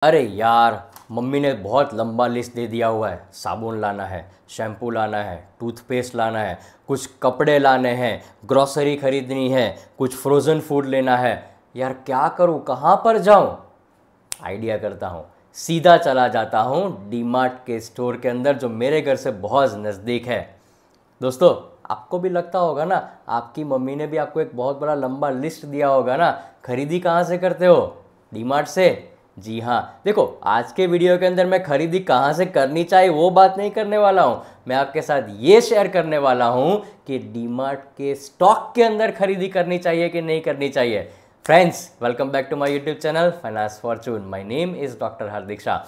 अरे यार, मम्मी ने बहुत लंबा लिस्ट दे दिया हुआ है। साबुन लाना है, शैम्पू लाना है, टूथपेस्ट लाना है, कुछ कपड़े लाने हैं, ग्रॉसरी खरीदनी है, कुछ फ्रोज़न फूड लेना है। यार क्या करूँ, कहाँ पर जाऊँ? आइडिया करता हूँ, सीधा चला जाता हूँ डीमार्ट के स्टोर के अंदर जो मेरे घर से बहुत नज़दीक है। दोस्तों, आपको भी लगता होगा ना, आपकी मम्मी ने भी आपको एक बहुत बड़ा लंबा लिस्ट दिया होगा ना। खरीदी कहाँ से करते हो? डीमार्ट से। जी हाँ, देखो आज के वीडियो के अंदर मैं खरीदी कहाँ से करनी चाहिए वो बात नहीं करने वाला हूँ। मैं आपके साथ ये शेयर करने वाला हूँ कि डीमार्ट के स्टॉक के अंदर खरीदी करनी चाहिए कि नहीं करनी चाहिए। Friends, welcome back to my YouTube channel finance fortune. My name is doctor Hardik Shah.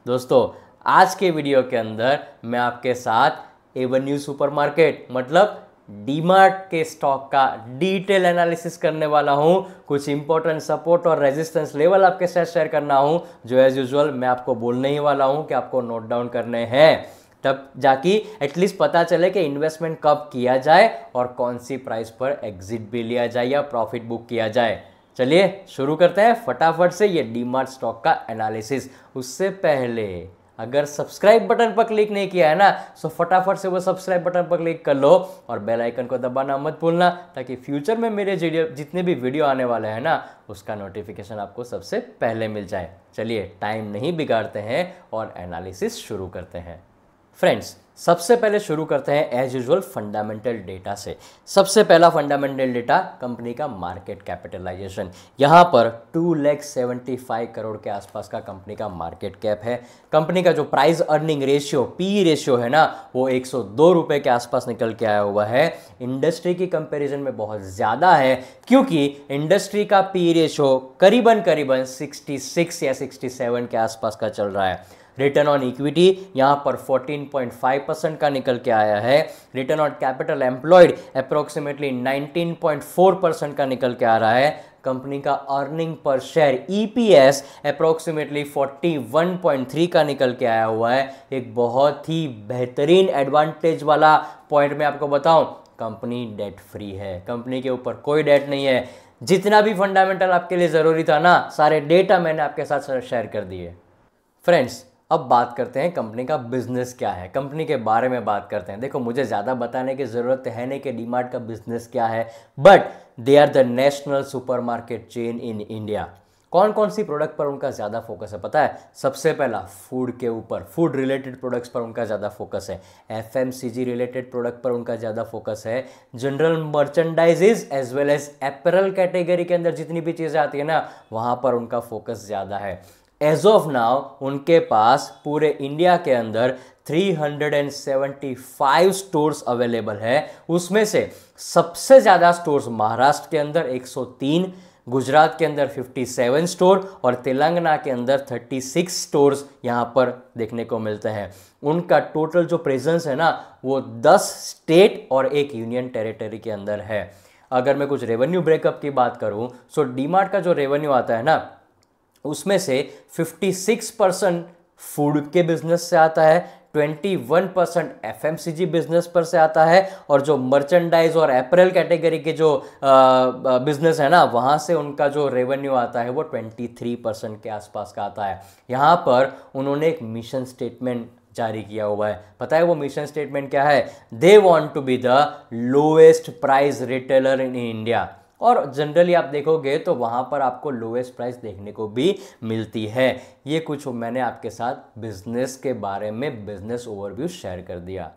दोस्तों, आज के वीडियो के अंदर मैं आपके साथ एवेन्यू सुपरमार्केट मतलब डीमार्ट के स्टॉक का डिटेल एनालिसिस करने वाला हूं। कुछ इंपॉर्टेंट सपोर्ट और रेजिस्टेंस लेवल आपके साथ शेयर करना हूं, जो एज यूजुअल मैं आपको बोलने ही वाला हूं कि आपको नोट डाउन करने हैं, तब जाके एटलीस्ट पता चले कि इन्वेस्टमेंट कब किया जाए और कौन सी प्राइस पर एग्जिट भी लिया जाए या प्रॉफिट बुक किया जाए। चलिए शुरू करते हैं फटाफट से ये डीमार्ट स्टॉक का एनालिसिस। उससे पहले अगर सब्सक्राइब बटन पर क्लिक नहीं किया है ना, तो फटाफट से वो सब्सक्राइब बटन पर क्लिक कर लो और बेल आइकन को दबाना मत भूलना, ताकि फ्यूचर में मेरे जितने भी वीडियो आने वाले हैं ना, उसका नोटिफिकेशन आपको सबसे पहले मिल जाए। चलिए टाइम नहीं बिगाड़ते हैं और एनालिसिस शुरू करते हैं। फ्रेंड्स, सबसे पहले शुरू करते हैं एज यूजुअल फंडामेंटल डेटा से। सबसे पहला फंडामेंटल डेटा कंपनी का मार्केट कैपिटलाइजेशन। यहाँ पर 2,75 करोड़ के आसपास का कंपनी का मार्केट कैप है। कंपनी का जो price earning ratio P ratio है ना, वो 102 रुपये के आसपास निकल के आया हुआ है। इंडस्ट्री की कंपैरिजन में बहुत ज़्यादा है, क्योंकि इंडस्ट्री का पी रेशियो करीबन 66 या 67 के आसपास का चल रहा है। रिटर्न ऑन इक्विटी यहाँ पर 14.5% का निकल के आया है। Return on capital employed approximately 19.4% का निकल के आ रहा है। कंपनी का earning per share EPS approximately 41.3 का निकल के आया हुआ है। एक बहुत ही बेहतरीन एडवांटेज वाला पॉइंट मैं आपको बताऊं, कंपनी डेट फ्री है। कंपनी के ऊपर कोई डेट नहीं है। जितना भी फंडामेंटल आपके लिए ज़रूरी था ना, सारे डेटा मैंने आपके साथ शेयर कर दिए। फ्रेंड्स, अब बात करते हैं कंपनी का बिजनेस क्या है, कंपनी के बारे में बात करते हैं। देखो, मुझे ज़्यादा बताने की ज़रूरत है नहीं कि डीमार्ट का बिजनेस क्या है, but they are the national supermarket chain in India. कौन कौन सी प्रोडक्ट पर उनका ज़्यादा फोकस है पता है? सबसे पहला फूड के ऊपर, फूड रिलेटेड प्रोडक्ट्स पर उनका ज़्यादा फोकस है। एफएमसीजी रिलेटेड प्रोडक्ट पर उनका ज़्यादा फोकस है। General merchandises as well as apparel category के अंदर जितनी भी चीज़ें आती है ना, वहाँ पर उनका फोकस ज़्यादा है। एज ऑफ नाउ उनके पास पूरे इंडिया के अंदर 375 स्टोर्स अवेलेबल है। उसमें से सबसे ज़्यादा स्टोर्स महाराष्ट्र के अंदर 103, गुजरात के अंदर 57 स्टोर और तेलंगाना के अंदर 36 स्टोर्स यहाँ पर देखने को मिलते हैं। उनका टोटल जो प्रेजेंस है ना, वो 10 स्टेट और एक यूनियन टेरिटरी के अंदर है। अगर मैं कुछ रेवेन्यू ब्रेकअप की बात करूँ, सो डीमार्ट का जो रेवेन्यू आता है ना, उसमें से 56% फूड के बिजनेस से आता है, 21% एफएमसीजी बिजनेस पर से आता है, और जो मर्चेंडाइज और एपरल कैटेगरी के जो बिजनेस है ना, वहाँ से उनका जो रेवेन्यू आता है वो 23% के आसपास का आता है। यहाँ पर उन्होंने एक मिशन स्टेटमेंट जारी किया हुआ है। पता है वो मिशन स्टेटमेंट क्या है? They want to be the lowest price retailer in India. और जनरली आप देखोगे तो वहाँ पर आपको लोएस्ट प्राइस देखने को भी मिलती है। ये कुछ मैंने आपके साथ बिजनेस के बारे में बिजनेस ओवरव्यू शेयर कर दिया।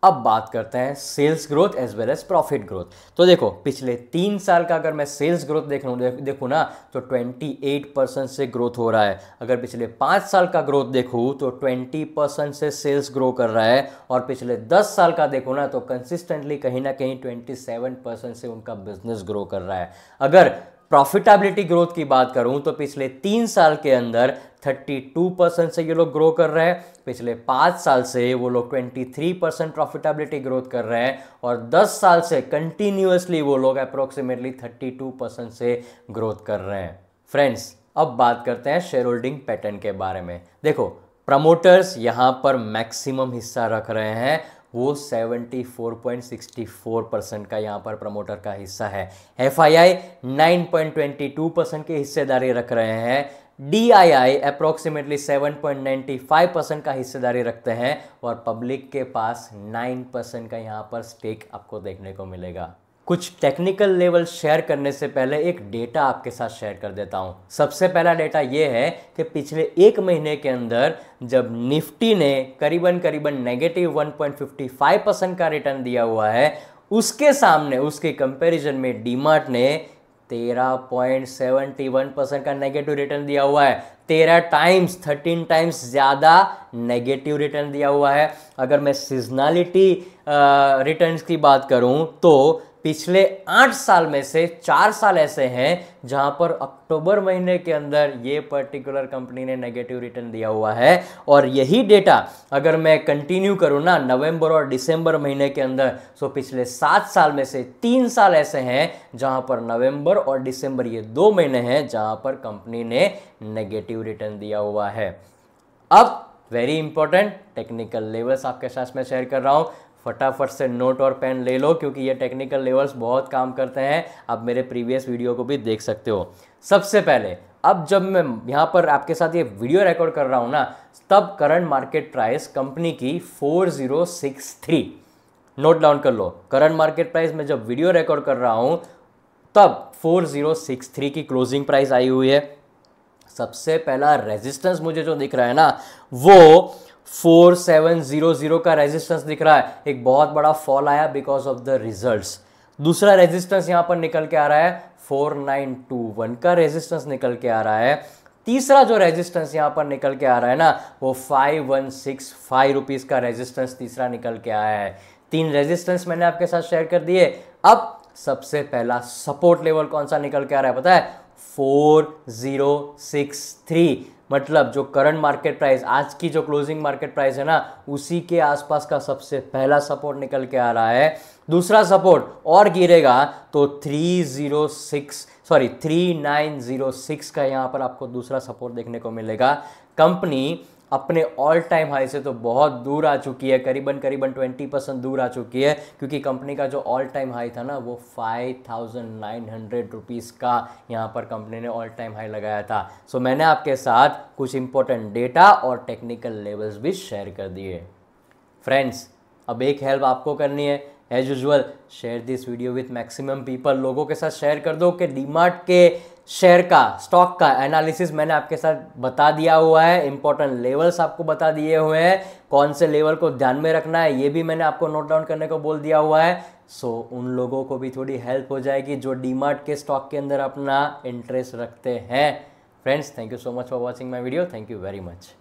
अब बात करते हैं sales growth as well as profit growth. तो देखो, पिछले 3 साल का अगर मैं सेल्स ग्रोथ देखूँ ना, तो 28% से ग्रोथ हो रहा है। अगर पिछले 5 साल का ग्रोथ देखूँ तो 20% से सेल्स ग्रो कर रहा है। और पिछले 10 साल का देखूँ ना, तो कंसिस्टेंटली कहीं ना कहीं 27% से उनका बिजनेस ग्रो कर रहा है। अगर प्रॉफिटेबिलिटी ग्रोथ की बात करूं तो पिछले 3 साल के अंदर 32% से ये लोग ग्रो कर रहे हैं। पिछले 5 साल से वो लोग 23% प्रॉफिटेबिलिटी ग्रोथ कर रहे हैं, और 10 साल से कंटिन्यूअसली वो लोग अप्रोक्सीमेटली 32% से ग्रोथ कर रहे हैं। फ्रेंड्स, अब बात करते हैं शेयर होल्डिंग पैटर्न के बारे में। देखो, प्रमोटर्स यहाँ पर मैक्सिमम हिस्सा रख रहे हैं। वो 74.64% का यहाँ पर प्रमोटर का हिस्सा है। FII 9.22% की हिस्सेदारी रख रहे हैं। DII अप्रोक्सीमेटली 7.95% का हिस्सेदारी रखते हैं और पब्लिक के पास 9% का यहाँ पर स्टेक आपको देखने को मिलेगा। कुछ टेक्निकल लेवल शेयर करने से पहले एक डेटा आपके साथ शेयर कर देता हूं। सबसे पहला डेटा ये है कि पिछले एक महीने के अंदर जब निफ्टी ने करीबन नेगेटिव 1.55% का रिटर्न दिया हुआ है, उसके सामने उसके कंपैरिजन में डीमार्ट ने 13.71% का नेगेटिव रिटर्न दिया हुआ है। 13 टाइम्स ज़्यादा नेगेटिव रिटर्न दिया हुआ है। अगर मैं सीजनलिटी रिटर्न्स की बात करूं तो पिछले 8 साल में से 4 साल ऐसे हैं जहां पर अक्टूबर महीने के अंदर ये पर्टिकुलर कंपनी ने नेगेटिव रिटर्न दिया हुआ है। और यही डेटा अगर मैं कंटिन्यू करूं ना नवंबर और दिसंबर महीने के अंदर, सो पिछले 7 साल में से 3 साल ऐसे हैं जहां पर नवंबर और दिसंबर ये 2 महीने हैं जहां पर कंपनी ने नेगेटिव रिटर्न दिया हुआ है। अब वेरी इंपॉर्टेंट टेक्निकल लेवल्स आपके साथ में शेयर कर रहा हूं। फटाफट से नोट और पेन ले लो क्योंकि ये टेक्निकल लेवल्स बहुत काम करते हैं। आप मेरे प्रीवियस वीडियो को भी देख सकते हो। सबसे पहले अब जब मैं यहाँ पर आपके साथ ये वीडियो रिकॉर्ड कर रहा हूँ ना, तब करंट मार्केट प्राइस कंपनी की 4063, नोट डाउन कर लो। करंट मार्केट प्राइस में जब वीडियो रिकॉर्ड कर रहा हूँ तब 4063 की क्लोजिंग प्राइस आई हुई है। सबसे पहला रेजिस्टेंस मुझे जो दिख रहा है ना वो 4700 का रेजिस्टेंस दिख रहा है। एक बहुत बड़ा फॉल आया बिकॉज ऑफ द रिजल्ट्स। दूसरा रेजिस्टेंस यहां पर निकल के आ रहा है 4921 का रेजिस्टेंस निकल के आ रहा है। तीसरा जो रेजिस्टेंस यहां पर निकल के आ रहा है ना वो 5165 रुपीज का रेजिस्टेंस तीसरा निकल के आया है। 3 रेजिस्टेंस मैंने आपके साथ शेयर कर दिए। अब सबसे पहला सपोर्ट लेवल कौन सा निकल के आ रहा है पता है? 4063। मतलब जो करंट मार्केट प्राइस, आज की जो क्लोजिंग मार्केट प्राइस है ना, उसी के आसपास का सबसे पहला सपोर्ट निकल के आ रहा है। दूसरा सपोर्ट और गिरेगा तो 3906 का यहाँ पर आपको दूसरा सपोर्ट देखने को मिलेगा। कंपनी अपने ऑल टाइम हाई से तो बहुत दूर आ चुकी है, करीबन 20% दूर आ चुकी है, क्योंकि कंपनी का जो ऑल टाइम हाई था ना वो 5900 रुपीज़ का यहाँ पर कंपनी ने ऑल टाइम हाई लगाया था। सो मैंने आपके साथ कुछ इंपॉर्टेंट डेटा और टेक्निकल लेवल्स भी शेयर कर दिए। फ्रेंड्स, अब एक हेल्प आपको करनी है, as usual share this video with maximum people. लोगों के साथ शेयर कर दो कि डीमार्ट के शेयर का, स्टॉक का एनालिसिस मैंने आपके साथ बता दिया हुआ है। इंपॉर्टेंट लेवल्स आपको बता दिए हुए हैं, कौन से लेवल को ध्यान में रखना है ये भी मैंने आपको नोट डाउन करने को बोल दिया हुआ है। सो उन लोगों को भी थोड़ी हेल्प हो जाएगी जो डीमार्ट के स्टॉक के अंदर अपना इंटरेस्ट रखते हैं। Friends, thank you so much for watching my video. Thank you very much.